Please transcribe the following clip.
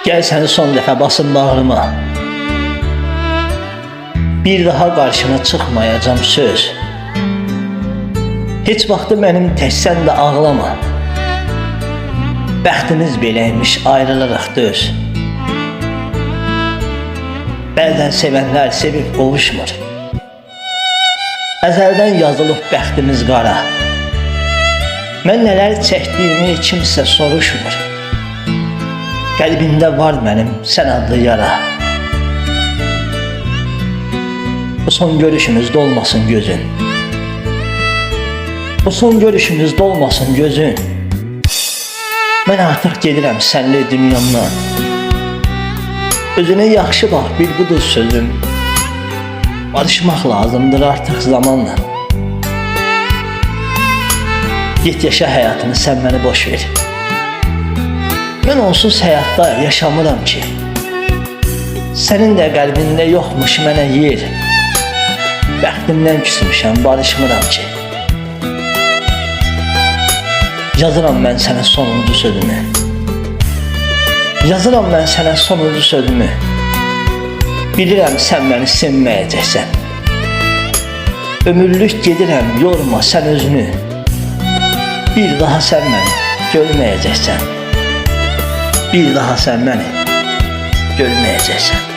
Gel səni son dəfə basım bağrıma. Bir daha qarşına çıxmayacam söz. Heç vaxtı mənim tək sən də ağlama. Bəxtimiz beləymiş ayrılaraq döz. Bəzən sevənlər sevib qovuşmur. Əzəldən yazılıb bəxtimiz qara. Mən nələr çəkdiyimi kimsə soruşmur. Qəlbində var mənim sən adlı yara. Bu son görüşümüzdə olmasın gözün. Bu son görüşümüzdə olmasın gözün. Mən artıq gedirəm sənli dünyamdan. Özünə yaxşı bax, bil budur sözüm. Barışmaq lazımdır artıq zamanla. Get yaşa həyatını, sən məni boş ver. Mən onsuz həyatda yaşamıram ki. Sənin də qəlbində yoxmuş mənə yer. Bəxtimdən küsmüşəm, barışmıram ki. Yazıram mən sənə sonuncu sözümü. Yazıram mən sənə sonuncu sözümü. Bilirəm sən məni sevməyəcəksən. Ömürlük gedirəm, yorma sən özünü. Bir daha sən məni görməyəcəksən. Bir daha sən məni görməyəcəksən.